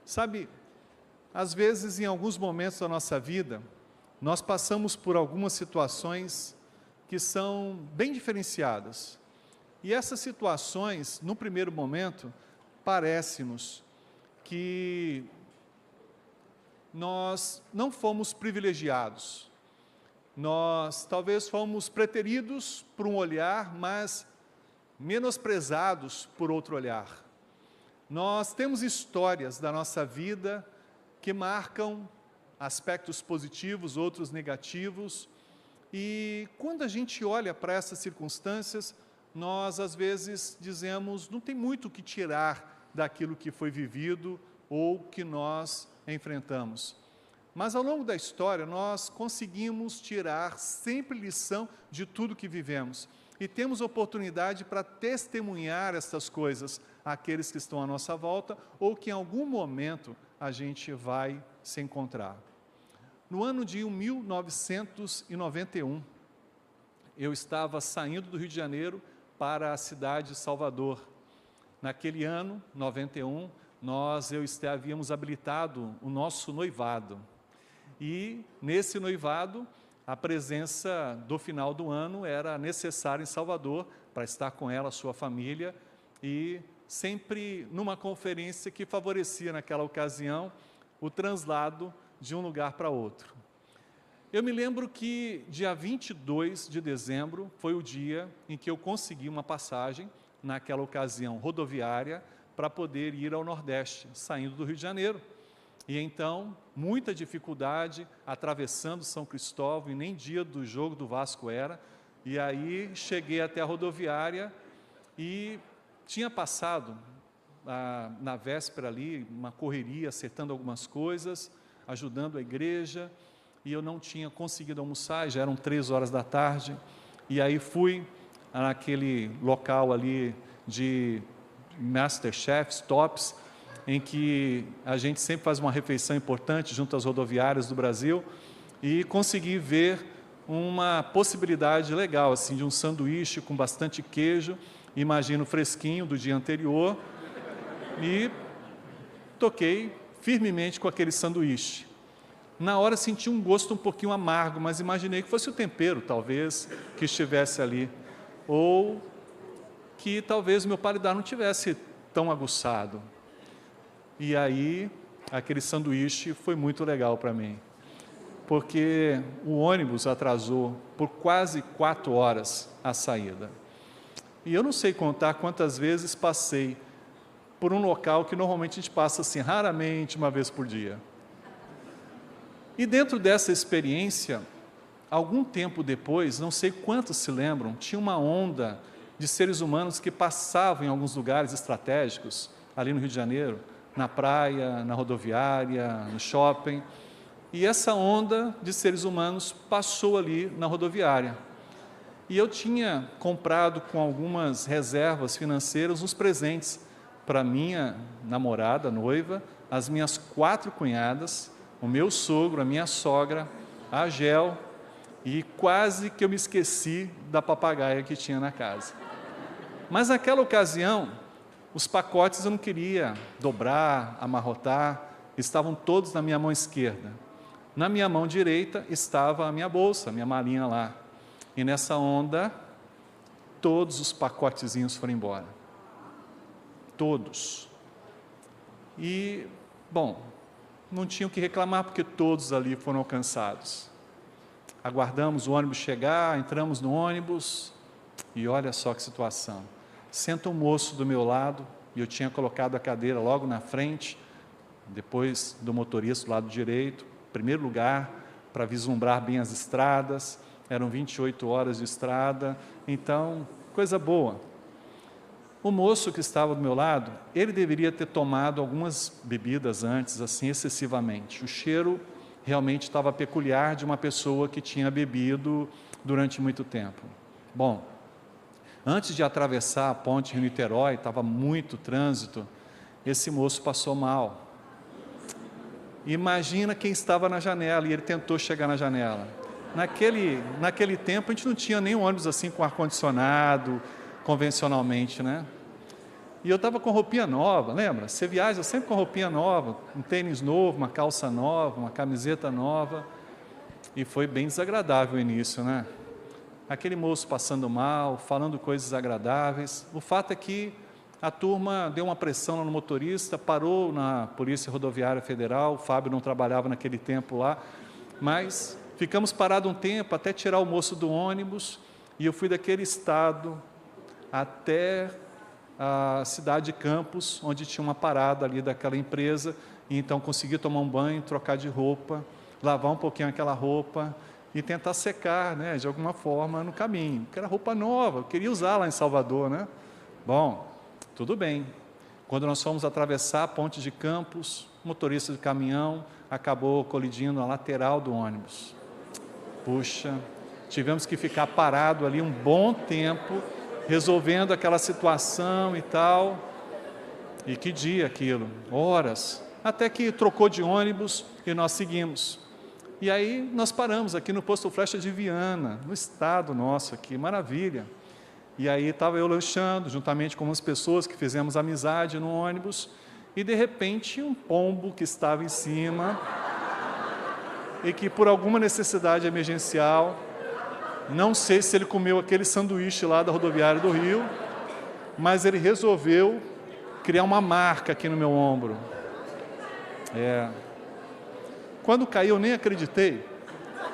Sabe, às vezes, em alguns momentos da nossa vida, nós passamos por algumas situações que são bem diferenciadas. E essas situações, no primeiro momento, parece-nos que nós não fomos privilegiados. Nós talvez fomos preteridos por um olhar, mas menosprezados por outro olhar. Nós temos histórias da nossa vida que marcam aspectos positivos, outros negativos, e quando a gente olha para essas circunstâncias, nós às vezes dizemos, não tem muito o que tirar daquilo que foi vivido ou que nós enfrentamos. Mas ao longo da história, nós conseguimos tirar sempre lição de tudo que vivemos. E temos oportunidade para testemunhar essas coisas àqueles que estão à nossa volta ou que em algum momento a gente vai se encontrar. No ano de 1991, eu estava saindo do Rio de Janeiro para a cidade de Salvador. Naquele ano, 91, havíamos habilitado o nosso noivado. E nesse noivado, a presença do final do ano era necessária em Salvador para estar com ela, sua família, e sempre numa conferência que favorecia naquela ocasião o translado de um lugar para outro. Eu me lembro que dia 22 de dezembro foi o dia em que eu consegui uma passagem, naquela ocasião rodoviária, para poder ir ao Nordeste, saindo do Rio de Janeiro. E então, muita dificuldade, atravessando São Cristóvão, e nem dia do jogo do Vasco era, e aí cheguei até a rodoviária e tinha passado, na véspera ali, uma correria, acertando algumas coisas, ajudando a igreja, e eu não tinha conseguido almoçar, já eram 3 horas da tarde, e aí fui naquele local ali de Masterchefs, Tops, em que a gente sempre faz uma refeição importante junto às rodoviárias do Brasil, e consegui ver uma possibilidade legal, assim, de um sanduíche com bastante queijo, imagino fresquinho do dia anterior, e toquei firmemente com aquele sanduíche. Na hora senti um gosto um pouquinho amargo, mas imaginei que fosse o tempero, talvez, que estivesse ali, ou que talvez o meu paladar não tivesse tão aguçado. E aí, aquele sanduíche foi muito legal para mim, porque o ônibus atrasou por quase 4 horas a saída. E eu não sei contar quantas vezes passei por um local que normalmente a gente passa assim, raramente, uma vez por dia. E dentro dessa experiência, algum tempo depois, não sei quantos se lembram, tinha uma onda de seres humanos que passavam em alguns lugares estratégicos, ali no Rio de Janeiro, na praia, na rodoviária, no shopping, e essa onda de seres humanos passou ali na rodoviária. E eu tinha comprado com algumas reservas financeiras uns presentes para minha namorada, noiva, as minhas 4 cunhadas, o meu sogro, a minha sogra, a Gel, e quase que eu me esqueci da papagaia que tinha na casa. Mas naquela ocasião, os pacotes eu não queria dobrar, amarrotar, estavam todos na minha mão esquerda. Na minha mão direita estava a minha bolsa, a minha malinha lá. E nessa onda, todos os pacotezinhos foram embora. Todos. E, bom, não tinha o que reclamar, porque todos ali foram alcançados. Aguardamos o ônibus chegar, entramos no ônibus, e olha só que situação. Senta um moço do meu lado, e eu tinha colocado a cadeira logo na frente, depois do motorista do lado direito, primeiro lugar, para vislumbrar bem as estradas, eram 28 horas de estrada, então, coisa boa. O moço que estava do meu lado, ele deveria ter tomado algumas bebidas antes, assim, excessivamente. O cheiro realmente estava peculiar de uma pessoa que tinha bebido durante muito tempo. Bom, antes de atravessar a ponte Rio-Niterói, estava muito trânsito, esse moço passou mal. Imagina quem estava na janela, e ele tentou chegar na janela. Naquele tempo, a gente não tinha nenhum ônibus assim com ar-condicionado, convencionalmente, né? E eu estava com roupinha nova, lembra? Você viaja sempre com roupinha nova, um tênis novo, uma calça nova, uma camiseta nova. E foi bem desagradável o início, né? Aquele moço passando mal, falando coisas agradáveis. O fato é que a turma deu uma pressão no motorista, parou na Polícia Rodoviária Federal, o Fábio não trabalhava naquele tempo lá, mas ficamos parados um tempo até tirar o moço do ônibus, e eu fui daquele estado até a cidade de Campos, onde tinha uma parada ali daquela empresa, e então consegui tomar um banho, trocar de roupa, lavar um pouquinho aquela roupa e tentar secar, né, de alguma forma no caminho, porque era roupa nova, eu queria usar lá em Salvador, né? Bom, tudo bem. Quando nós fomos atravessar a ponte de Campos, o motorista de caminhão acabou colidindo na lateral do ônibus. Puxa, tivemos que ficar parado ali um bom tempo, resolvendo aquela situação e tal. E que dia aquilo, horas, até que trocou de ônibus e nós seguimos. E aí nós paramos aqui no Posto Flecha de Viana, no estado nosso aqui, maravilha. E aí estava eu lanchando, juntamente com umas pessoas que fizemos amizade no ônibus, e de repente um pombo que estava em cima, e que por alguma necessidade emergencial, não sei se ele comeu aquele sanduíche lá da rodoviária do Rio, mas ele resolveu criar uma marca aqui no meu ombro. Quando caiu, eu nem acreditei.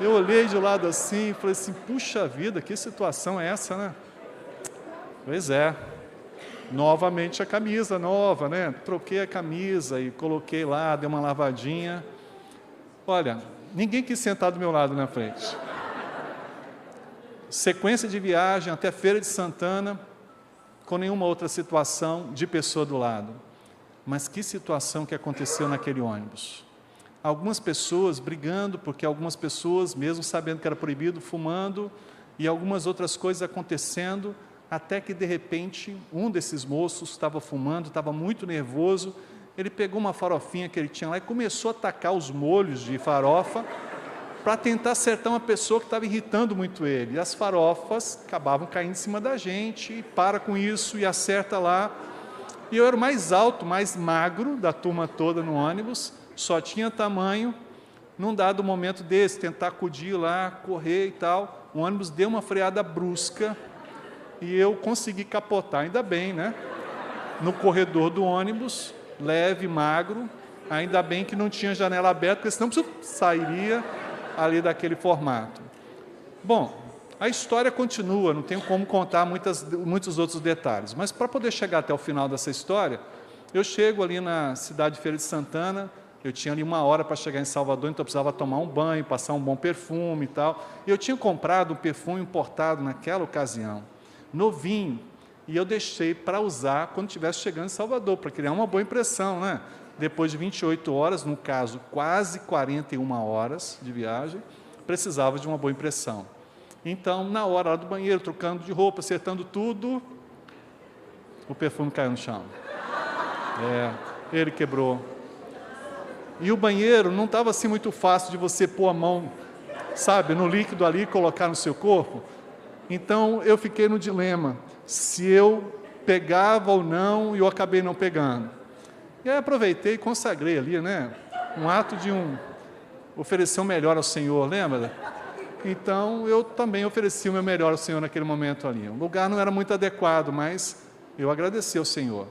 Eu olhei de lado assim e falei assim, puxa vida, que situação é essa, né? Pois é, novamente a camisa nova, né? Troquei a camisa e coloquei lá, dei uma lavadinha. Olha, ninguém quis sentar do meu lado na frente. Sequência de viagem até Feira de Santana, com nenhuma outra situação de pessoa do lado. Mas que situação que aconteceu naquele ônibus? Algumas pessoas brigando, porque algumas pessoas, mesmo sabendo que era proibido, fumando, e algumas outras coisas acontecendo, até que de repente um desses moços estava fumando, estava muito nervoso, ele pegou uma farofinha que ele tinha lá e começou a atacar os molhos de farofa para tentar acertar uma pessoa que estava irritando muito ele. E as farofas acabavam caindo em cima da gente, e para com isso e acerta lá. E eu era o mais alto, mais magro da turma toda no ônibus, só tinha tamanho. Num dado momento desse, tentar acudir lá, correr e tal, o ônibus deu uma freada brusca, e eu consegui capotar, ainda bem, né? No corredor do ônibus, leve, magro, ainda bem que não tinha janela aberta, porque senão eu sairia ali daquele formato. Bom, a história continua, não tenho como contar muitos outros detalhes, mas para poder chegar até o final dessa história, eu chego ali na cidade de Feira de Santana, eu tinha ali 1 hora para chegar em Salvador, então eu precisava tomar um banho, passar um bom perfume e tal, e eu tinha comprado um perfume importado naquela ocasião, novinho, e eu deixei para usar quando estivesse chegando em Salvador, para criar uma boa impressão, né? Depois de 28 horas, no caso, quase 41 horas de viagem, precisava de uma boa impressão. Então, na hora lá do banheiro, trocando de roupa, acertando tudo, o perfume caiu no chão. Ele quebrou. E o banheiro não estava assim muito fácil de você pôr a mão, sabe, no líquido ali e colocar no seu corpo. Então, eu fiquei no dilema, se eu pegava ou não, e eu acabei não pegando. E aí aproveitei e consagrei ali, né? Um ato de oferecer o melhor ao Senhor, lembra? Então, eu também ofereci o meu melhor ao Senhor naquele momento ali. O lugar não era muito adequado, mas eu agradeci ao Senhor.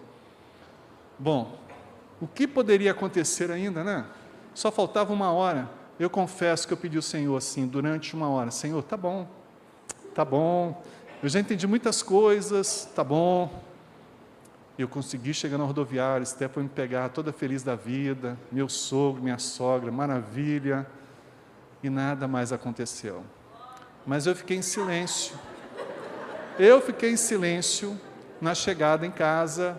Bom, o que poderia acontecer ainda, né? Só faltava 1 hora. Eu confesso que eu pedi ao Senhor assim, durante 1 hora, Senhor, tá bom, eu já entendi muitas coisas, tá bom. Eu consegui chegar na rodoviária, Esté foi me pegar, toda feliz da vida, meu sogro, minha sogra, maravilha, e nada mais aconteceu. Mas eu fiquei em silêncio. Eu fiquei em silêncio na chegada em casa,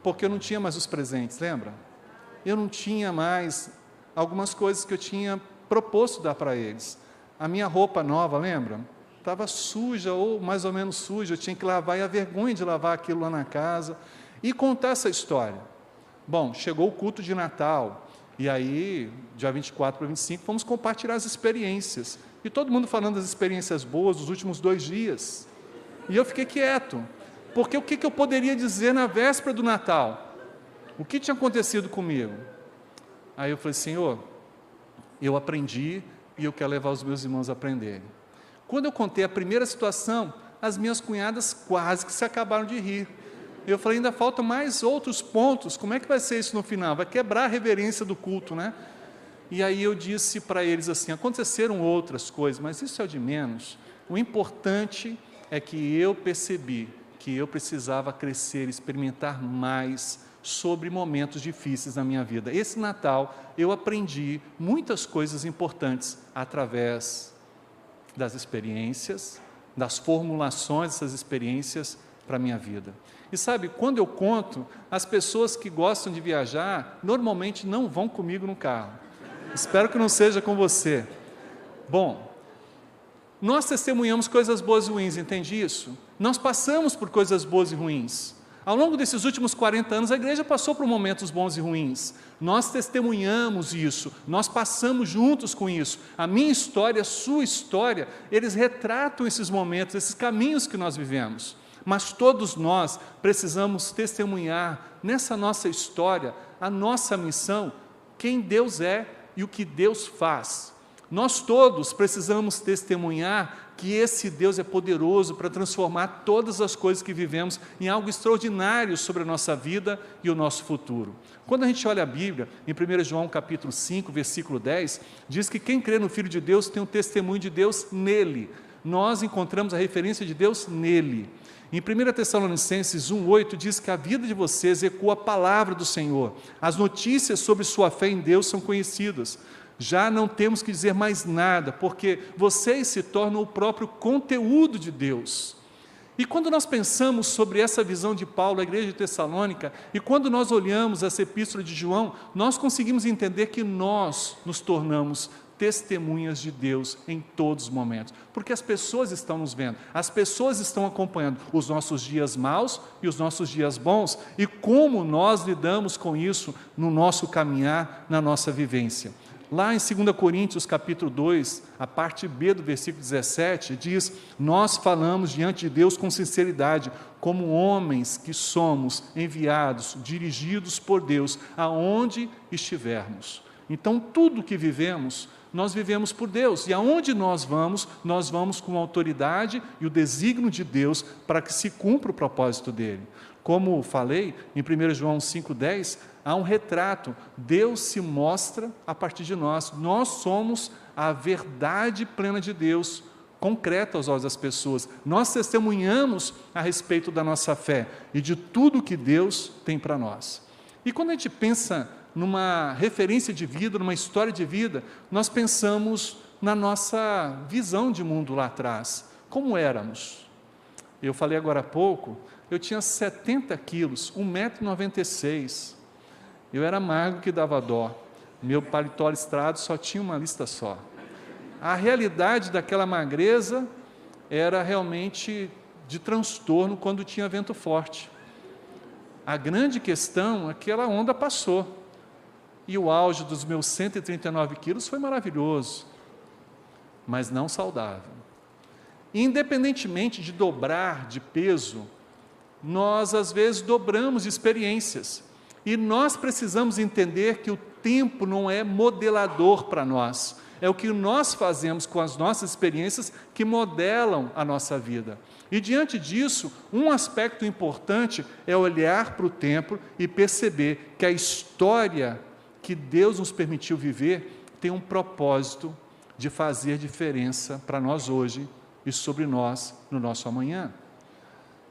porque eu não tinha mais os presentes, lembra? Eu não tinha mais algumas coisas que eu tinha proposto dar para eles. A minha roupa nova, lembra? Estava suja, ou mais ou menos suja, eu tinha que lavar, e a vergonha de lavar aquilo lá na casa, e contar essa história. Bom, chegou o culto de Natal, e aí, dia 24 para 25, fomos compartilhar as experiências, e todo mundo falando das experiências boas dos últimos 2 dias, e eu fiquei quieto, Porque o que eu poderia dizer na véspera do Natal? O que tinha acontecido comigo? Aí eu falei, Senhor, eu aprendi e eu quero levar os meus irmãos a aprenderem. Quando eu contei a primeira situação, as minhas cunhadas quase que se acabaram de rir. Eu falei, ainda faltam mais outros pontos, como é que vai ser isso no final? Vai quebrar a reverência do culto, né? E aí eu disse para eles assim, aconteceram outras coisas, mas isso é o de menos. O importante é que eu percebi que eu precisava crescer, experimentar mais sobre momentos difíceis na minha vida. Esse Natal eu aprendi muitas coisas importantes através das experiências, das formulações dessas experiências para a minha vida. E sabe, quando eu conto, as pessoas que gostam de viajar, normalmente não vão comigo no carro. Espero que não seja com você. Bom, nós testemunhamos coisas boas e ruins, entende isso? Nós passamos por coisas boas e ruins. Ao longo desses últimos 40 anos, a igreja passou por momentos bons e ruins. Nós testemunhamos isso, nós passamos juntos com isso. A minha história, a sua história, eles retratam esses momentos, esses caminhos que nós vivemos. Mas todos nós precisamos testemunhar nessa nossa história, a nossa missão, quem Deus é e o que Deus faz. Nós todos precisamos testemunhar que esse Deus é poderoso para transformar todas as coisas que vivemos em algo extraordinário sobre a nossa vida e o nosso futuro. Quando a gente olha a Bíblia, em 1 João capítulo 5, versículo 10, diz que quem crê no Filho de Deus tem o testemunho de Deus nele. Nós encontramos a referência de Deus nele. Em 1 Tessalonicenses 1,8 diz que a vida de vocês ecoa a palavra do Senhor. As notícias sobre sua fé em Deus são conhecidas. Já não temos que dizer mais nada, porque vocês se tornam o próprio conteúdo de Deus. E quando nós pensamos sobre essa visão de Paulo, a igreja de Tessalônica, e quando nós olhamos essa epístola de João, nós conseguimos entender que nós nos tornamos testemunhas de Deus em todos os momentos, porque as pessoas estão nos vendo, as pessoas estão acompanhando os nossos dias maus e os nossos dias bons, e como nós lidamos com isso no nosso caminhar, na nossa vivência. Lá em 2 Coríntios capítulo 2, a parte B do versículo 17, diz, nós falamos diante de Deus com sinceridade, como homens que somos enviados, dirigidos por Deus, aonde estivermos. Então, tudo que vivemos, nós vivemos por Deus, e aonde nós vamos com a autoridade e o desígnio de Deus, para que se cumpra o propósito dele. Como falei, em 1 João 5,10, há um retrato, Deus se mostra a partir de nós, nós somos a verdade plena de Deus, concreta aos olhos das pessoas, nós testemunhamos a respeito da nossa fé, e de tudo que Deus tem para nós. E quando a gente pensa numa referência de vida, numa história de vida, nós pensamos na nossa visão de mundo lá atrás, como éramos. Eu falei agora há pouco, eu tinha 70 quilos, 1,96 m, eu era magro que dava dó, meu paletó listrado só tinha uma lista só. A realidade daquela magreza era realmente de transtorno quando tinha vento forte. A grande questão é que aquela onda passou, e o auge dos meus 139 quilos foi maravilhoso, mas não saudável. Independentemente de dobrar de peso, nós às vezes dobramos de experiências, e nós precisamos entender que o tempo não é modelador para nós, é o que nós fazemos com as nossas experiências que modelam a nossa vida. E diante disso, um aspecto importante é olhar para o tempo e perceber que a história que Deus nos permitiu viver tem um propósito de fazer diferença para nós hoje e sobre nós no nosso amanhã.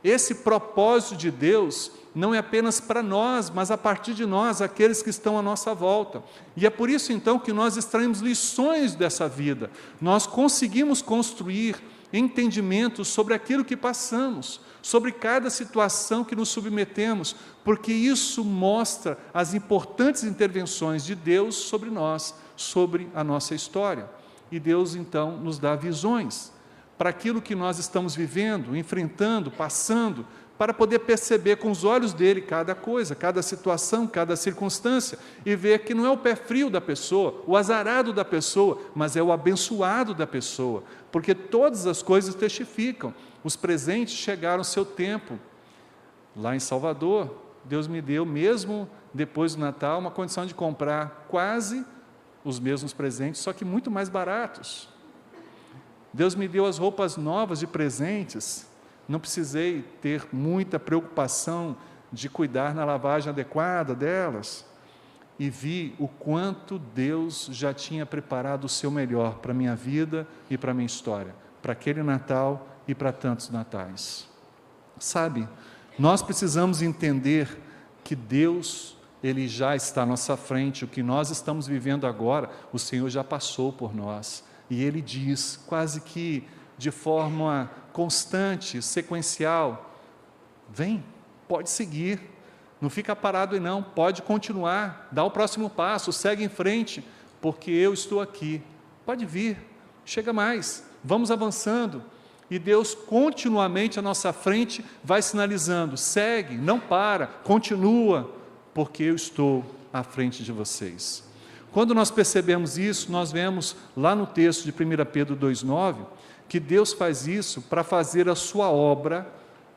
Esse propósito de Deus não é apenas para nós, mas a partir de nós, aqueles que estão à nossa volta. E é por isso então que nós extraímos lições dessa vida. Nós conseguimos construir entendimentos sobre aquilo que passamos, sobre cada situação que nos submetemos, porque isso mostra as importantes intervenções de Deus sobre nós, sobre a nossa história. E Deus então nos dá visões para aquilo que nós estamos vivendo, enfrentando, passando, para poder perceber com os olhos dele cada coisa, cada situação, cada circunstância, e ver que não é o pé frio da pessoa, o azarado da pessoa, mas é o abençoado da pessoa, porque todas as coisas testificam, os presentes chegaram ao seu tempo, lá em Salvador, Deus me deu, mesmo depois do Natal, uma condição de comprar quase os mesmos presentes, só que muito mais baratos. Deus me deu as roupas novas de presentes, não precisei ter muita preocupação de cuidar na lavagem adequada delas, e vi o quanto Deus já tinha preparado o seu melhor para a minha vida e para a minha história, para aquele Natal e para tantos natais. Sabe, nós precisamos entender que Deus, Ele já está à nossa frente, o que nós estamos vivendo agora, o Senhor já passou por nós, e Ele diz, quase que de forma constante, sequencial, vem, pode seguir, não fica parado aí não, pode continuar, dá o próximo passo, segue em frente, porque eu estou aqui, pode vir, chega mais, vamos avançando, e Deus continuamente à nossa frente vai sinalizando, segue, não para, continua, porque eu estou à frente de vocês. Quando nós percebemos isso, nós vemos lá no texto de 1 Pedro 2,9, que Deus faz isso para fazer a sua obra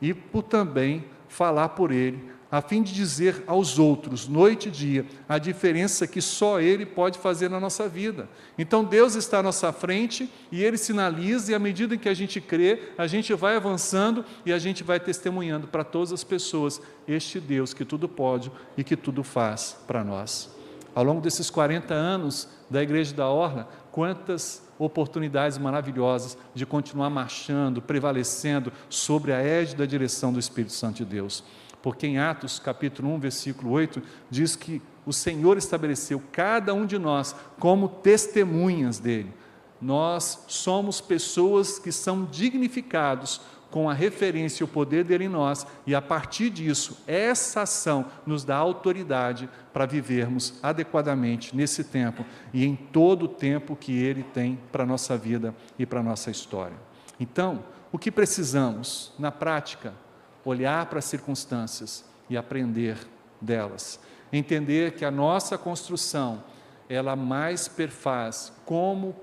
e por também falar por Ele, a fim de dizer aos outros, noite e dia, a diferença que só Ele pode fazer na nossa vida. Então Deus está à nossa frente e Ele sinaliza, e à medida que a gente crê, a gente vai avançando e a gente vai testemunhando para todas as pessoas este Deus que tudo pode e que tudo faz para nós. Ao longo desses 40 anos da Igreja da Orla, quantas oportunidades maravilhosas de continuar marchando, prevalecendo sobre a égide da direção do Espírito Santo de Deus. Porque em Atos capítulo 1, versículo 8, diz que o Senhor estabeleceu cada um de nós como testemunhas dEle. Nós somos pessoas que são dignificados com a referência e o poder dEle em nós, e a partir disso, essa ação nos dá autoridade para vivermos adequadamente nesse tempo e em todo o tempo que Ele tem para a nossa vida e para a nossa história. Então, o que precisamos, na prática, olhar para as circunstâncias e aprender delas. Entender que a nossa construção, ela mais perfaz como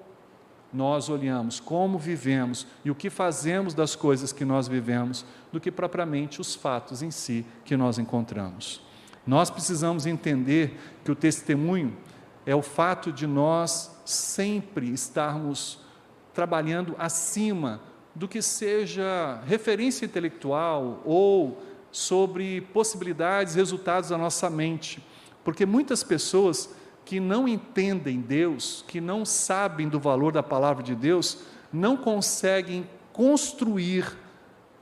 nós olhamos, como vivemos e o que fazemos das coisas que nós vivemos, do que propriamente os fatos em si que nós encontramos. Nós precisamos entender que o testemunho é o fato de nós sempre estarmos trabalhando acima do que seja referência intelectual ou sobre possibilidades, resultados da nossa mente. Porque muitas pessoas que não entendem Deus, que não sabem do valor da palavra de Deus, não conseguem construir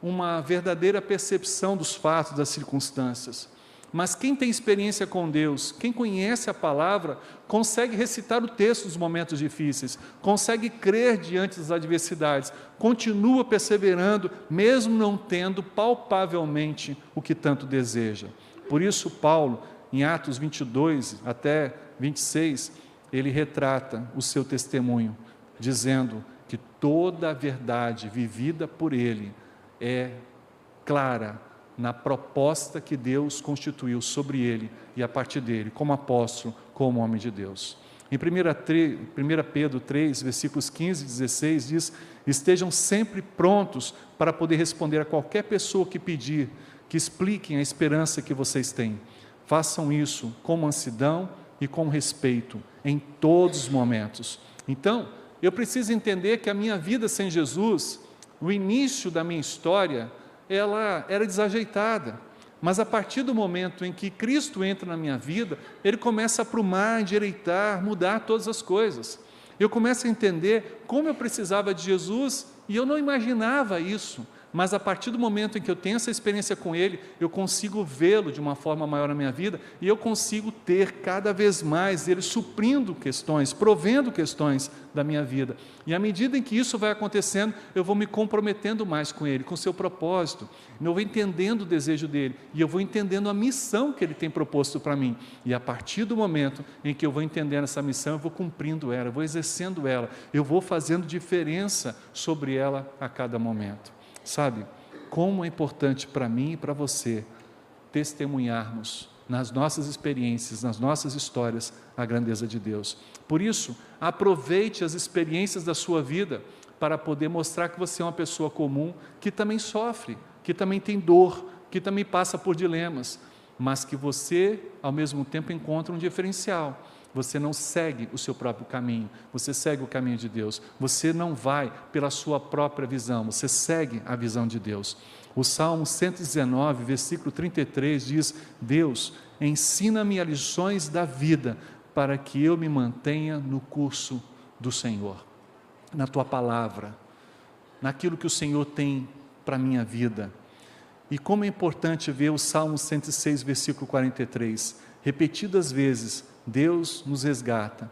uma verdadeira percepção dos fatos, das circunstâncias. Mas quem tem experiência com Deus, quem conhece a palavra, consegue recitar o texto nos momentos difíceis, consegue crer diante das adversidades, continua perseverando, mesmo não tendo palpavelmente o que tanto deseja. Por isso Paulo, em Atos 22 até 26, ele retrata o seu testemunho, dizendo que toda a verdade vivida por ele é clara na proposta que Deus constituiu sobre ele e a partir dele, como apóstolo, como homem de Deus. Em 1 Pedro 3, versículos 15 e 16, diz: estejam sempre prontos para poder responder a qualquer pessoa que pedir, que expliquem a esperança que vocês têm. Façam isso com mansidão e com respeito, em todos os momentos. Então, eu preciso entender que a minha vida sem Jesus, o início da minha história, ela era desajeitada, mas a partir do momento em que Cristo entra na minha vida, Ele começa a aprumar, endireitar, mudar todas as coisas. Eu começo a entender como eu precisava de Jesus, e eu não imaginava isso, mas a partir do momento em que eu tenho essa experiência com Ele, eu consigo vê-lo de uma forma maior na minha vida, e eu consigo ter cada vez mais Ele suprindo questões, provendo questões da minha vida. E à medida em que isso vai acontecendo, eu vou me comprometendo mais com Ele, com o seu propósito, eu vou entendendo o desejo dEle, e eu vou entendendo a missão que Ele tem proposto para mim, e a partir do momento em que eu vou entendendo essa missão, eu vou cumprindo ela, eu vou exercendo ela, eu vou fazendo diferença sobre ela a cada momento. Sabe, como é importante para mim e para você testemunharmos nas nossas experiências, nas nossas histórias, a grandeza de Deus. Por isso, aproveite as experiências da sua vida para poder mostrar que você é uma pessoa comum, que também sofre, que também tem dor, que também passa por dilemas, mas que você, ao mesmo tempo, encontra um diferencial. Você não segue o seu próprio caminho, você segue o caminho de Deus. Você não vai pela sua própria visão, você segue a visão de Deus. O Salmo 119, versículo 33 diz: Deus, ensina-me as lições da vida, para que eu me mantenha no curso do Senhor, na Tua palavra, naquilo que o Senhor tem para a minha vida. E como é importante ver o Salmo 106, versículo 43, repetidas vezes, Deus nos resgata,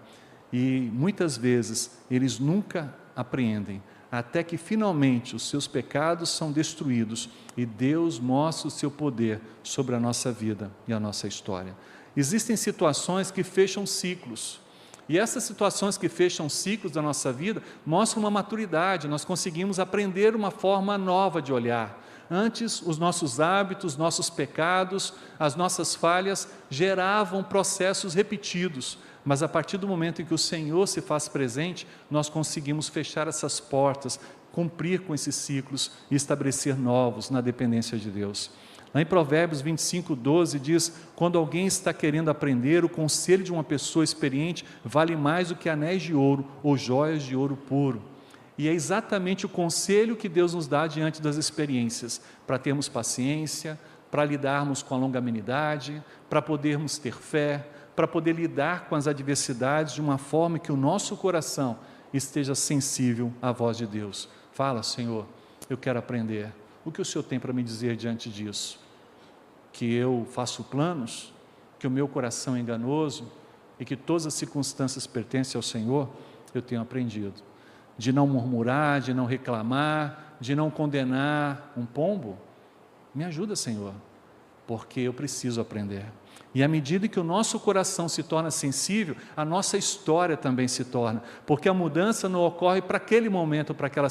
e muitas vezes eles nunca apreendem, até que finalmente os seus pecados são destruídos, e Deus mostra o seu poder sobre a nossa vida e a nossa história. Existem situações que fecham ciclos, e essas situações que fecham ciclos da nossa vida, mostram uma maturidade, nós conseguimos aprender uma forma nova de olhar. Antes, os nossos hábitos, nossos pecados, as nossas falhas geravam processos repetidos, mas a partir do momento em que o Senhor se faz presente, nós conseguimos fechar essas portas, cumprir com esses ciclos e estabelecer novos na dependência de Deus. Lá em Provérbios 25, 12 diz: quando alguém está querendo aprender, o conselho de uma pessoa experiente vale mais do que anéis de ouro ou joias de ouro puro. E é exatamente o conselho que Deus nos dá diante das experiências, para termos paciência, para lidarmos com a longanimidade, para podermos ter fé, para poder lidar com as adversidades de uma forma que o nosso coração esteja sensível à voz de Deus. Fala: Senhor, eu quero aprender. O que o Senhor tem para me dizer diante disso? Que eu faço planos, que o meu coração é enganoso e que todas as circunstâncias pertencem ao Senhor? Eu tenho aprendido. De não murmurar, de não reclamar, de não condenar um pombo. Me ajuda, Senhor, porque eu preciso aprender. E à medida que o nosso coração se torna sensível, a nossa história também se torna, porque a mudança não ocorre para aquele momento, para aquela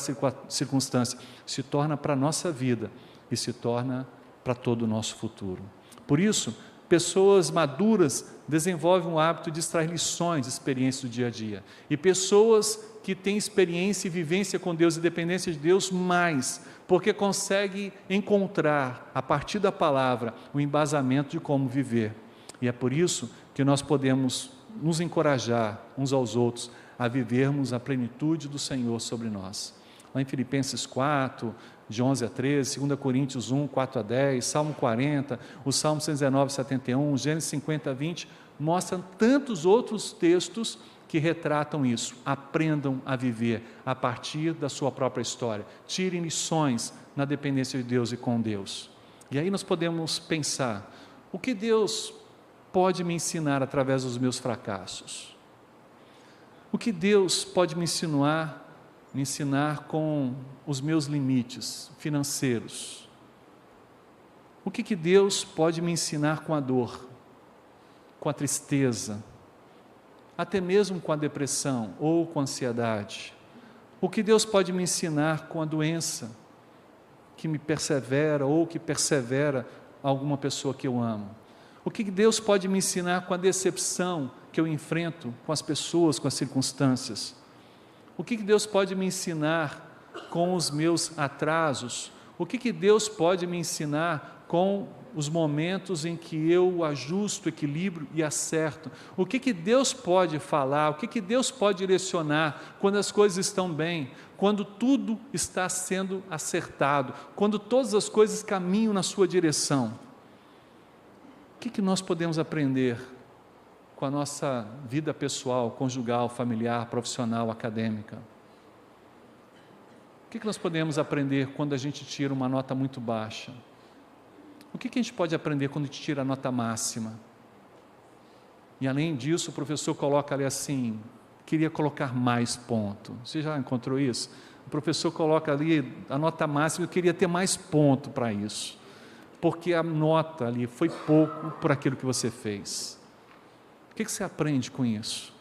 circunstância, se torna para a nossa vida e se torna para todo o nosso futuro. Por isso, pessoas maduras desenvolvem o hábito de extrair lições, experiências do dia a dia. E pessoas que têm experiência e vivência com Deus e dependência de Deus mais, porque conseguem encontrar, a partir da palavra, o embasamento de como viver. E é por isso que nós podemos nos encorajar uns aos outros a vivermos a plenitude do Senhor sobre nós. Lá em Filipenses 4, de 11 a 13, 2 Coríntios 1, 4 a 10, Salmo 40, o Salmo 119, 71, Gênesis 50, 20, mostram tantos outros textos que retratam isso. Aprendam a viver a partir da sua própria história. Tirem lições na dependência de Deus e com Deus. E aí nós podemos pensar: o que Deus pode me ensinar através dos meus fracassos? O que Deus pode me ensinar com os meus limites financeiros? O que Deus pode me ensinar com a dor, com a tristeza, até mesmo com a depressão ou com a ansiedade? O que Deus pode me ensinar com a doença que me persevera ou que persevera alguma pessoa que eu amo? O que Deus pode me ensinar com a decepção que eu enfrento com as pessoas, com as circunstâncias? O que Deus pode me ensinar com os meus atrasos? O que Deus pode me ensinar com os momentos em que eu ajusto, equilibro e acerto? O que Deus pode falar? O que Deus pode direcionar quando as coisas estão bem? Quando tudo está sendo acertado? Quando todas as coisas caminham na sua direção? O que nós podemos aprender com a nossa vida pessoal, conjugal, familiar, profissional, acadêmica? O que nós podemos aprender quando a gente tira uma nota muito baixa? O que a gente pode aprender quando a gente tira a nota máxima? E além disso, o professor coloca ali assim: queria colocar mais ponto. Você já encontrou isso? O professor coloca ali a nota máxima, eu queria ter mais ponto para isso, porque a nota ali foi pouco por aquilo que você fez. O que você aprende com isso?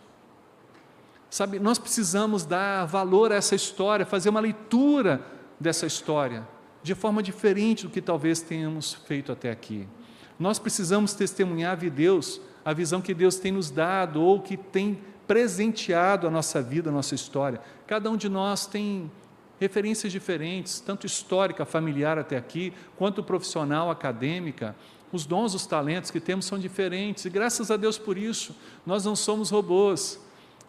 Sabe, nós precisamos dar valor a essa história, fazer uma leitura dessa história, de forma diferente do que talvez tenhamos feito até aqui. Nós precisamos testemunhar de Deus, a visão que Deus tem nos dado, ou que tem presenteado a nossa vida, a nossa história. Cada um de nós tem referências diferentes, tanto histórica, familiar até aqui, quanto profissional, acadêmica. Os dons, os talentos que temos são diferentes, e graças a Deus por isso. Nós não somos robôs,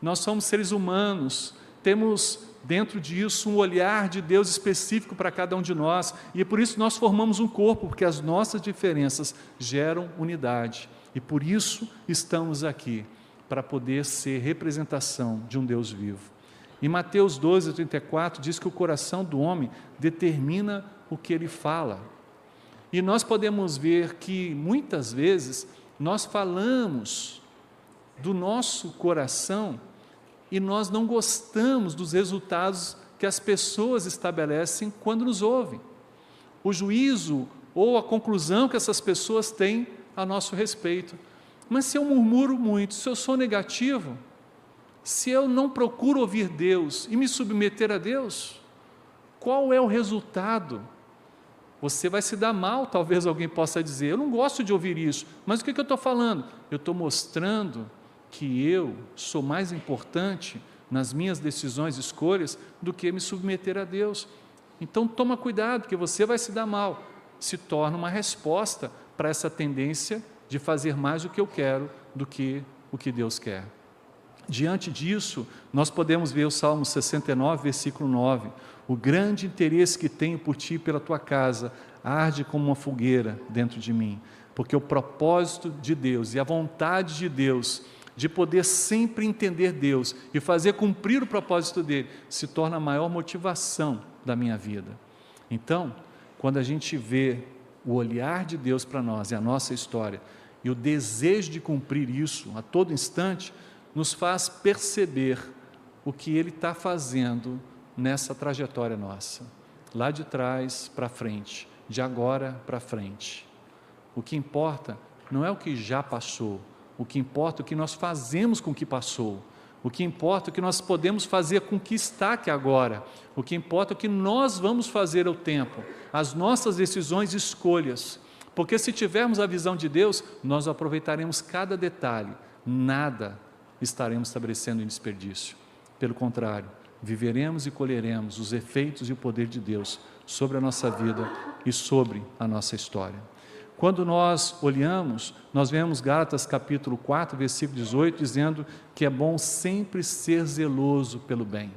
nós somos seres humanos, temos dentro disso um olhar de Deus específico para cada um de nós, e é por isso nós formamos um corpo, porque as nossas diferenças geram unidade, e por isso estamos aqui, para poder ser representação de um Deus vivo. Em Mateus 12:34 diz que o coração do homem determina o que ele fala. E nós podemos ver que muitas vezes nós falamos do nosso coração e nós não gostamos dos resultados que as pessoas estabelecem quando nos ouvem. O juízo ou a conclusão que essas pessoas têm a nosso respeito. Mas se eu murmuro muito, se eu sou negativo, se eu não procuro ouvir Deus e me submeter a Deus, qual é o resultado? Você vai se dar mal, talvez alguém possa dizer, eu não gosto de ouvir isso, mas o que eu estou falando? Eu estou mostrando que eu sou mais importante nas minhas decisões e escolhas do que me submeter a Deus. Então toma cuidado, porque você vai se dar mal. Se torna uma resposta para essa tendência de fazer mais o que eu quero do que o que Deus quer. Diante disso, nós podemos ver o Salmo 69, versículo 9, o grande interesse que tenho por ti e pela tua casa, arde como uma fogueira dentro de mim, porque o propósito de Deus e a vontade de Deus, de poder sempre entender Deus e fazer cumprir o propósito dele, se torna a maior motivação da minha vida. Então, quando a gente vê o olhar de Deus para nós e a nossa história, e o desejo de cumprir isso a todo instante, nos faz perceber o que Ele está fazendo nessa trajetória nossa, lá de trás para frente, de agora para frente. O que importa não é o que já passou, o que importa é o que nós fazemos com o que passou, o que importa é o que nós podemos fazer com o que está aqui agora, o que importa é o que nós vamos fazer ao tempo, as nossas decisões e escolhas, porque se tivermos a visão de Deus, nós aproveitaremos cada detalhe, nada estaremos estabelecendo em desperdício. Pelo contrário, viveremos e colheremos os efeitos e o poder de Deus sobre a nossa vida e sobre a nossa história. Quando nós olhamos, nós vemos Gálatas capítulo 4, versículo 18, dizendo que é bom sempre ser zeloso pelo bem.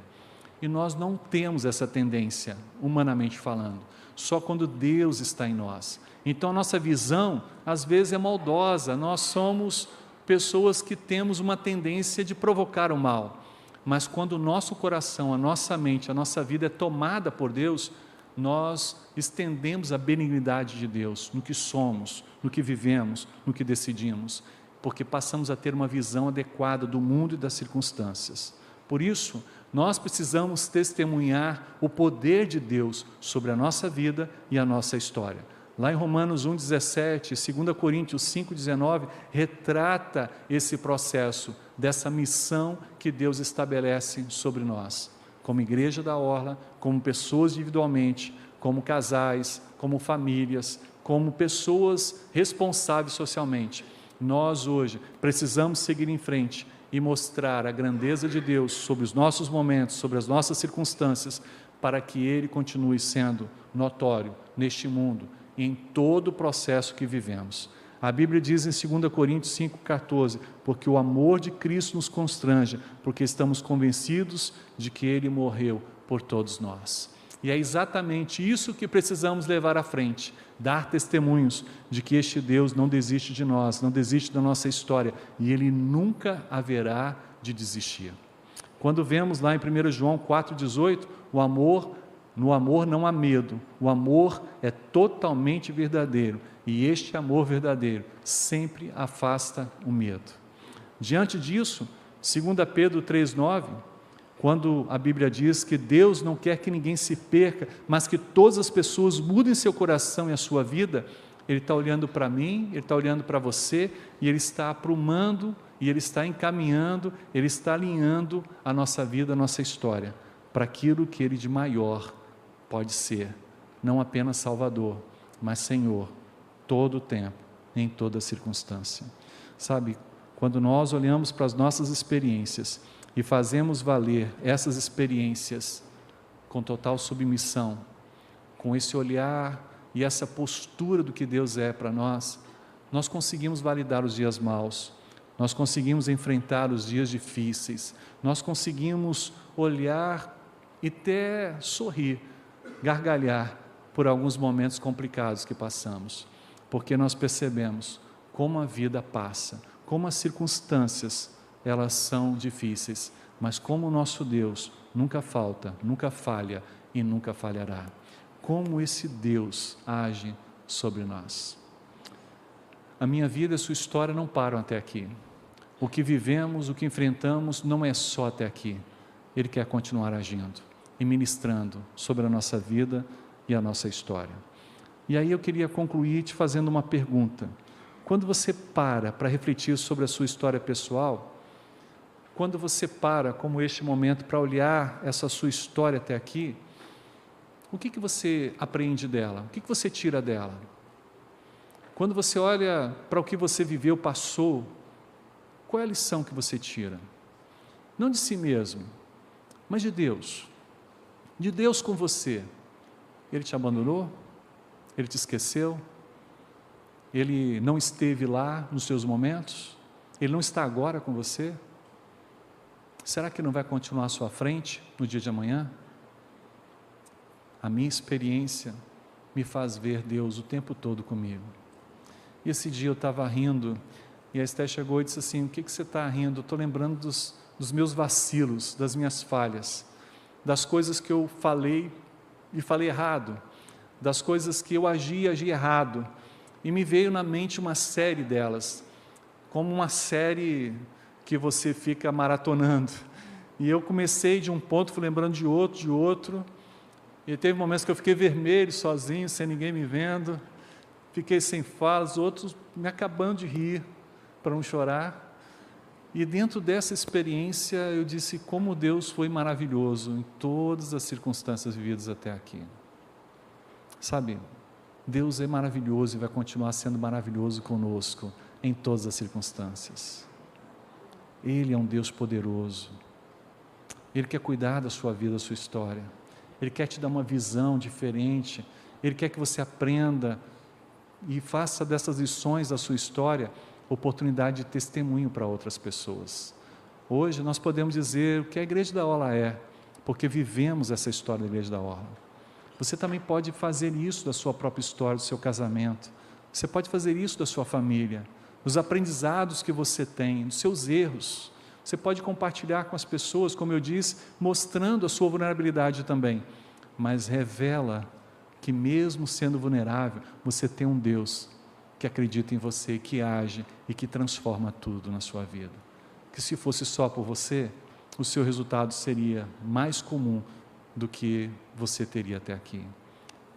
E nós não temos essa tendência, humanamente falando, só quando Deus está em nós. Então a nossa visão, às vezes, é maldosa, nós somos pessoas que temos uma tendência de provocar o mal, mas quando o nosso coração, a nossa mente, a nossa vida é tomada por Deus, nós estendemos a benignidade de Deus no que somos, no que vivemos, no que decidimos, porque passamos a ter uma visão adequada do mundo e das circunstâncias. Por isso, nós precisamos testemunhar o poder de Deus sobre a nossa vida e a nossa história. Lá em Romanos 1,17, 2 Coríntios 5,19, retrata esse processo, dessa missão que Deus estabelece sobre nós, como igreja da Orla, como pessoas individualmente, como casais, como famílias, como pessoas responsáveis socialmente. Nós hoje precisamos seguir em frente e mostrar a grandeza de Deus sobre os nossos momentos, sobre as nossas circunstâncias, para que Ele continue sendo notório neste mundo, em todo o processo que vivemos. A Bíblia diz em 2 Coríntios 5,14, porque o amor de Cristo nos constrange, porque estamos convencidos de que Ele morreu por todos nós. E é exatamente isso que precisamos levar à frente, dar testemunhos de que este Deus não desiste de nós, não desiste da nossa história, e Ele nunca haverá de desistir. Quando vemos lá em 1 João 4,18, no amor não há medo, o amor é totalmente verdadeiro, e este amor verdadeiro sempre afasta o medo. Diante disso, 2 Pedro 3,9, quando a Bíblia diz que Deus não quer que ninguém se perca, mas que todas as pessoas mudem seu coração e a sua vida, Ele está olhando para mim, Ele está olhando para você, e Ele está aprumando, e Ele está encaminhando, Ele está alinhando a nossa vida, a nossa história, para aquilo que Ele de maior pode ser, não apenas Salvador, mas Senhor, todo o tempo, em toda circunstância. Sabe, quando nós olhamos para as nossas experiências e fazemos valer essas experiências com total submissão, com esse olhar e essa postura do que Deus é para nós, nós conseguimos validar os dias maus, nós conseguimos enfrentar os dias difíceis, nós conseguimos olhar e até sorrir, gargalhar por alguns momentos complicados que passamos, porque nós percebemos como a vida passa, como as circunstâncias, elas são difíceis, mas como o nosso Deus nunca falta, nunca falha e nunca falhará. Como esse Deus age sobre nós. A minha vida e a sua história não param até aqui. O que vivemos, o que enfrentamos, não é só até aqui. Ele quer continuar agindo e ministrando sobre a nossa vida e a nossa história. E aí eu queria concluir te fazendo uma pergunta. Quando você para refletir sobre a sua história pessoal, quando você para, como este momento, para olhar essa sua história até aqui, o que você aprende dela? O que você tira dela? Quando você olha para o que você viveu, passou, qual é a lição que você tira? Não de si mesmo, mas de Deus. De Deus com você. Ele te abandonou? Ele te esqueceu? Ele não esteve lá nos seus momentos? Ele não está agora com você? Será que não vai continuar à sua frente no dia de amanhã? A minha experiência me faz ver Deus o tempo todo comigo. E esse dia eu estava rindo, e a Esté chegou e disse assim: o que você está rindo? Eu estou lembrando dos meus vacilos, das minhas falhas, das coisas que eu falei e falei errado, das coisas que eu agi errado, e me veio na mente uma série delas, como uma série que você fica maratonando, e eu comecei de um ponto, fui lembrando de outro, e teve momentos que eu fiquei vermelho, sozinho, sem ninguém me vendo, fiquei sem falas, outros me acabando de rir, para não chorar, e dentro dessa experiência eu disse como Deus foi maravilhoso em todas as circunstâncias vividas até aqui. Sabe, Deus é maravilhoso e vai continuar sendo maravilhoso conosco em todas as circunstâncias. Ele é um Deus poderoso, Ele quer cuidar da sua vida, da sua história, Ele quer te dar uma visão diferente, Ele quer que você aprenda e faça dessas lições da sua história oportunidade de testemunho para outras pessoas. Hoje nós podemos dizer o que a Igreja da Orla é, porque vivemos essa história da Igreja da Orla. Você também pode fazer isso da sua própria história, do seu casamento, você pode fazer isso da sua família, dos aprendizados que você tem, dos seus erros, você pode compartilhar com as pessoas, como eu disse, mostrando a sua vulnerabilidade também, mas revela que mesmo sendo vulnerável, você tem um Deus que acredita em você, que age e que transforma tudo na sua vida. Que se fosse só por você, o seu resultado seria mais comum do que você teria até aqui.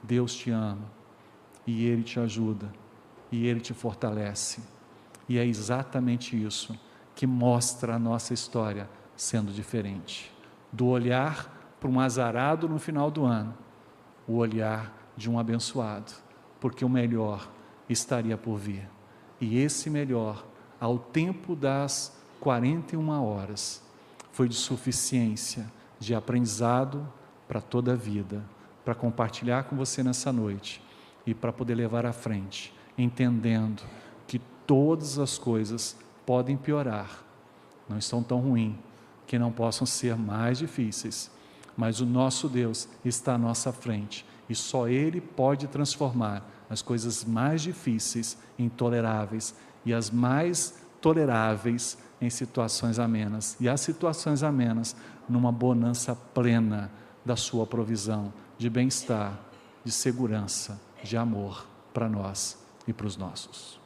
Deus te ama e Ele te ajuda e Ele te fortalece, e é exatamente isso que mostra a nossa história sendo diferente, do olhar para um azarado no final do ano, o olhar de um abençoado, porque o melhor estaria por vir, e esse melhor, ao tempo das 41 horas, foi de suficiência, de aprendizado para toda a vida, para compartilhar com você nessa noite, e para poder levar à frente, entendendo que todas as coisas podem piorar, não estão tão ruins, que não possam ser mais difíceis, mas o nosso Deus está à nossa frente, e só Ele pode transformar as coisas mais difíceis em toleráveis, e as mais toleráveis em situações amenas, e as situações amenas numa bonança plena da sua provisão, de bem-estar, de segurança, de amor para nós e para os nossos.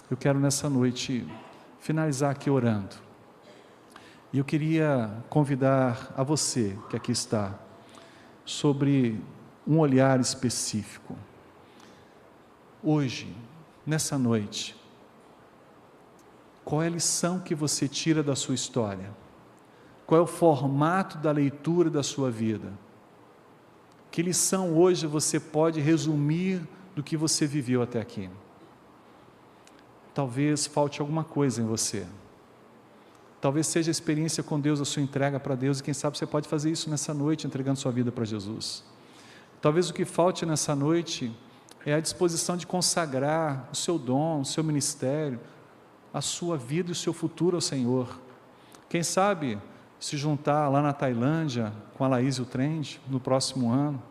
Eu quero nessa noite finalizar aqui orando, e eu queria convidar a você que aqui está, sobre um olhar específico. Hoje, nessa noite, qual é a lição que você tira da sua história? Qual é o formato da leitura da sua vida? Que lição hoje você pode resumir do que você viveu até aqui? Talvez falte alguma coisa em você. Talvez seja a experiência com Deus, a sua entrega para Deus, e quem sabe você pode fazer isso nessa noite, entregando sua vida para Jesus. Talvez o que falte nessa noite é a disposição de consagrar o seu dom, o seu ministério, a sua vida e o seu futuro ao Senhor. Quem sabe se juntar lá na Tailândia com a Laís e o Trend no próximo ano.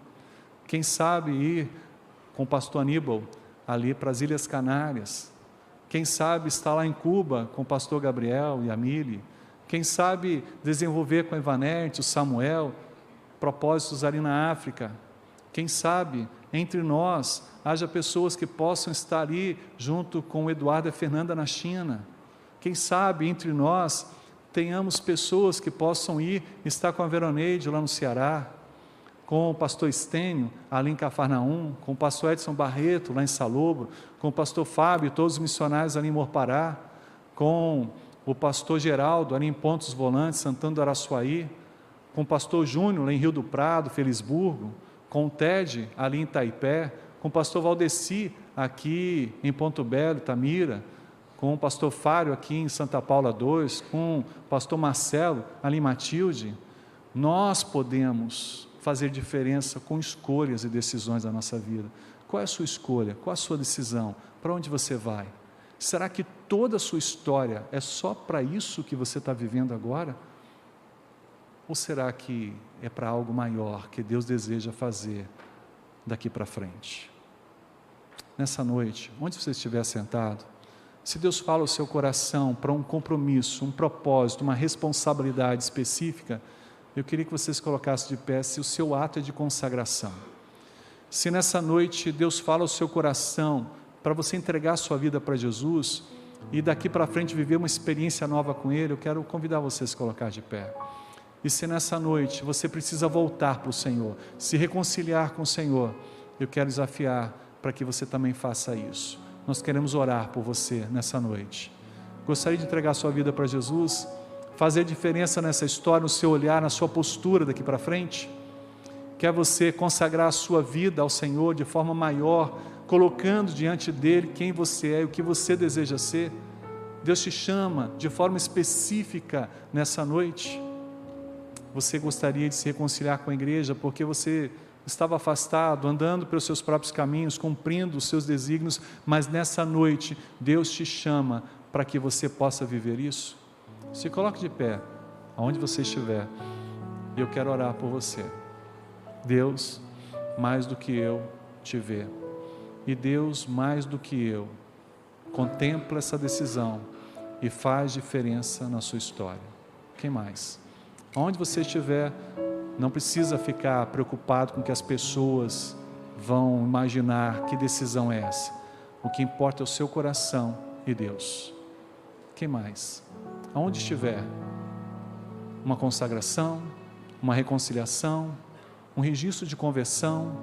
Quem sabe ir com o pastor Aníbal ali para as Ilhas Canárias. Quem sabe estar lá em Cuba com o pastor Gabriel e a Mili. Quem sabe desenvolver com a Ivanete, o Samuel, propósitos ali na África. Quem sabe entre nós haja pessoas que possam estar ali junto com o Eduardo e a Fernanda na China. Quem sabe entre nós tenhamos pessoas que possam ir estar com a Veroneide lá no Ceará, com o pastor Estênio ali em Cafarnaum, com o pastor Edson Barreto lá em Salobro, com o pastor Fábio e todos os missionários ali em Morpará, com o pastor Geraldo ali em Pontos Volantes, Santana do Araçuaí, com o pastor Júnior lá em Rio do Prado, Felisburgo, com o Ted ali em Itaipé, com o pastor Valdeci aqui em Ponto Belo, Itamira, com o pastor Fário aqui em Santa Paula 2, com o pastor Marcelo ali em Matilde. Nós podemos fazer diferença com escolhas e decisões da nossa vida. Qual é a sua escolha? Qual é a sua decisão? Para onde você vai? Será que toda a sua história é só para isso que você está vivendo agora? Ou será que é para algo maior que Deus deseja fazer daqui para frente? Nessa noite, onde você estiver sentado, se Deus fala ao seu coração para um compromisso, um propósito, uma responsabilidade específica, eu queria que você se colocasse de pé, se o seu ato é de consagração. Se nessa noite Deus fala ao seu coração para você entregar a sua vida para Jesus e daqui para frente viver uma experiência nova com Ele, eu quero convidar você a se colocar de pé. E se nessa noite você precisa voltar para o Senhor, se reconciliar com o Senhor, eu quero desafiar para que você também faça isso. Nós queremos orar por você nessa noite. Gostaria de entregar a sua vida para Jesus, fazer diferença nessa história, no seu olhar, na sua postura daqui para frente? Quer você consagrar a sua vida ao Senhor de forma maior, colocando diante dEle quem você é e o que você deseja ser? Deus te chama de forma específica nessa noite. Você gostaria de se reconciliar com a igreja porque você estava afastado, andando pelos seus próprios caminhos, cumprindo os seus desígnios, mas nessa noite Deus te chama para que você possa viver isso? Se coloque de pé, aonde você estiver, e eu quero orar por você. Deus, mais do que eu, te vê, e Deus, mais do que eu, contempla essa decisão e faz diferença na sua história. Quem mais? Aonde você estiver, não precisa ficar preocupado com o que as pessoas vão imaginar, que decisão é essa. O que importa é o seu coração e Deus. Quem mais? Aonde estiver, uma consagração, uma reconciliação, um registro de conversão,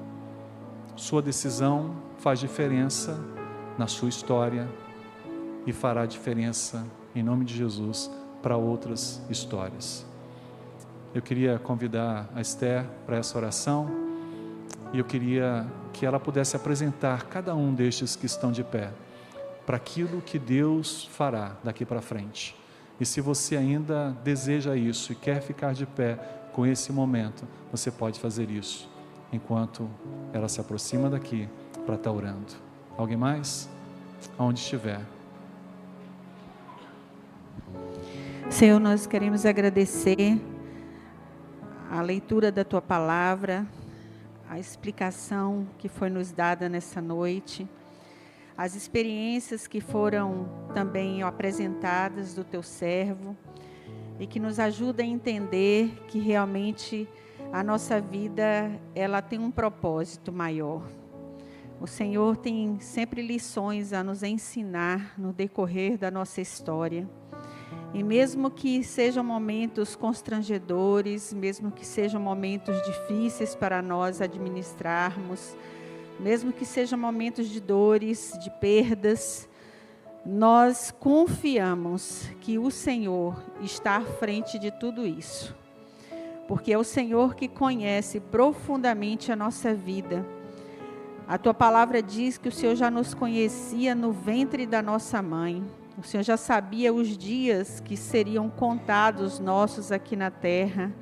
sua decisão faz diferença na sua história e fará diferença, em nome de Jesus, para outras histórias. Eu queria convidar a Esther para essa oração e eu queria que ela pudesse apresentar cada um destes que estão de pé para aquilo que Deus fará daqui para frente. E se você ainda deseja isso e quer ficar de pé com esse momento, você pode fazer isso enquanto ela se aproxima daqui para estar orando. Alguém mais? Aonde estiver. Senhor, nós queremos agradecer a leitura da Tua Palavra, a explicação que foi nos dada nessa noite, as experiências que foram também apresentadas do Teu servo e que nos ajuda a entender que realmente a nossa vida, ela tem um propósito maior. O Senhor tem sempre lições a nos ensinar no decorrer da nossa história. E mesmo que sejam momentos constrangedores, mesmo que sejam momentos difíceis para nós administrarmos, mesmo que sejam momentos de dores, de perdas, nós confiamos que o Senhor está à frente de tudo isso. Porque é o Senhor que conhece profundamente a nossa vida. A Tua palavra diz que o Senhor já nos conhecia no ventre da nossa mãe. O Senhor já sabia os dias que seriam contados nossos aqui na terra.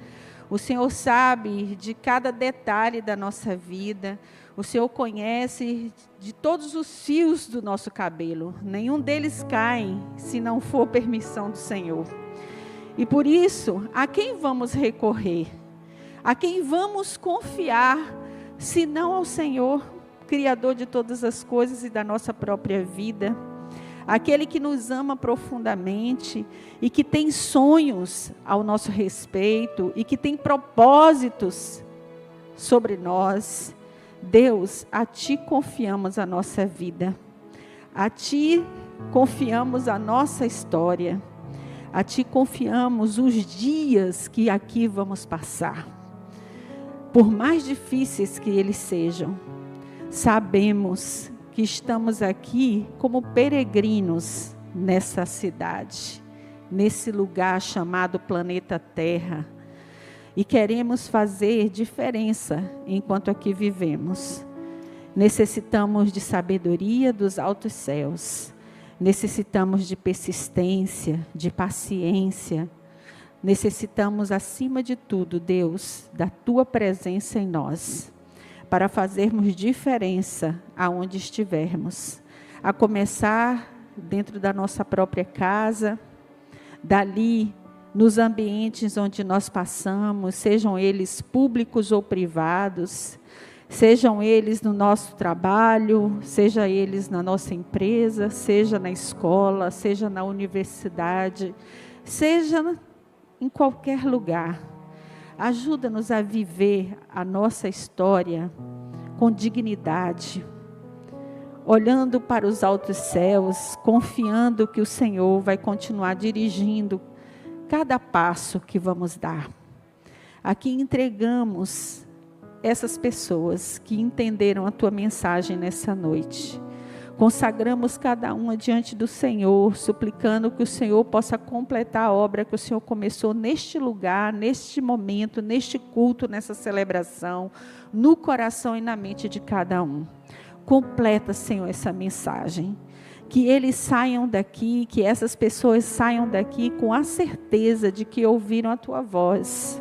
O Senhor sabe de cada detalhe da nossa vida. O Senhor conhece de todos os fios do nosso cabelo. Nenhum deles cai se não for permissão do Senhor. E por isso, a quem vamos recorrer? A quem vamos confiar, se não ao Senhor, Criador de todas as coisas e da nossa própria vida? Aquele que nos ama profundamente e que tem sonhos ao nosso respeito e que tem propósitos sobre nós. Deus, a Ti confiamos a nossa vida, a Ti confiamos a nossa história, a Ti confiamos os dias que aqui vamos passar. Por mais difíceis que eles sejam, sabemos que estamos aqui como peregrinos nessa cidade, nesse lugar chamado planeta Terra, e queremos fazer diferença enquanto aqui vivemos. Necessitamos de sabedoria dos altos céus, necessitamos de persistência, de paciência, necessitamos acima de tudo, Deus, da Tua presença em nós, para fazermos diferença aonde estivermos, a começar dentro da nossa própria casa, dali nos ambientes onde nós passamos, sejam eles públicos ou privados, sejam eles no nosso trabalho, seja eles na nossa empresa, seja na escola, seja na universidade, seja em qualquer lugar. Ajuda-nos a viver a nossa história com dignidade, olhando para os altos céus, confiando que o Senhor vai continuar dirigindo cada passo que vamos dar. Aqui entregamos essas pessoas que entenderam a Tua mensagem nessa noite. Consagramos cada uma diante do Senhor, suplicando que o Senhor possa completar a obra que o Senhor começou neste lugar, neste momento, neste culto, nessa celebração, no coração e na mente de cada um. Completa, Senhor, essa mensagem. Que eles saiam daqui, que essas pessoas saiam daqui com a certeza de que ouviram a Tua voz.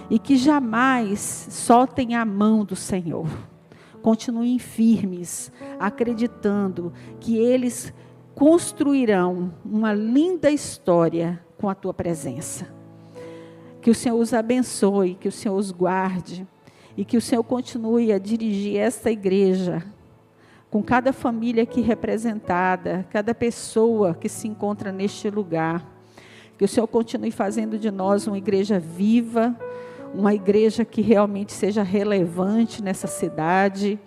E que jamais soltem a mão do Senhor. Continuem firmes, acreditando que eles construirão uma linda história com a Tua presença. Que o Senhor os abençoe, que o Senhor os guarde e que o Senhor continue a dirigir esta igreja com cada família aqui representada, cada pessoa que se encontra neste lugar. Que o Senhor continue fazendo de nós uma igreja viva, uma igreja que realmente seja relevante nessa cidade,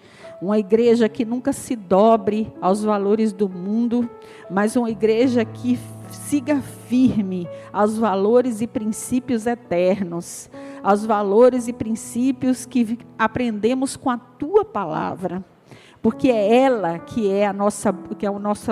uma igreja que nunca se dobre aos valores do mundo, mas uma igreja que siga firme aos valores e princípios eternos, aos valores e princípios que aprendemos com a Tua palavra. Porque é ela que é a nossa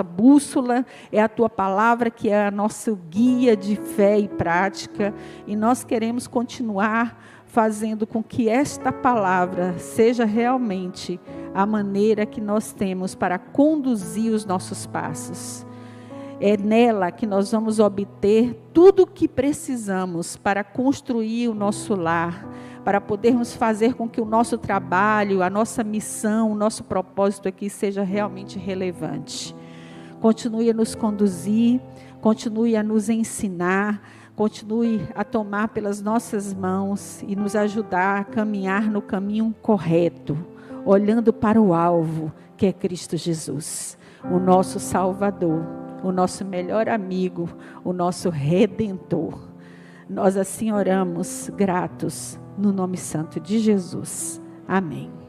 bússola, é a Tua palavra que é a nosso guia de fé e prática. E nós queremos continuar fazendo com que esta palavra seja realmente a maneira que nós temos para conduzir os nossos passos. É nela que nós vamos obter tudo o que precisamos para construir o nosso lar, para podermos fazer com que o nosso trabalho, a nossa missão, o nosso propósito aqui seja realmente relevante. Continue a nos conduzir, continue a nos ensinar, continue a tomar pelas nossas mãos e nos ajudar a caminhar no caminho correto, olhando para o alvo, que é Cristo Jesus, o nosso Salvador, o nosso melhor amigo, o nosso Redentor. Nós assim oramos, gratos, no nome santo de Jesus. Amém.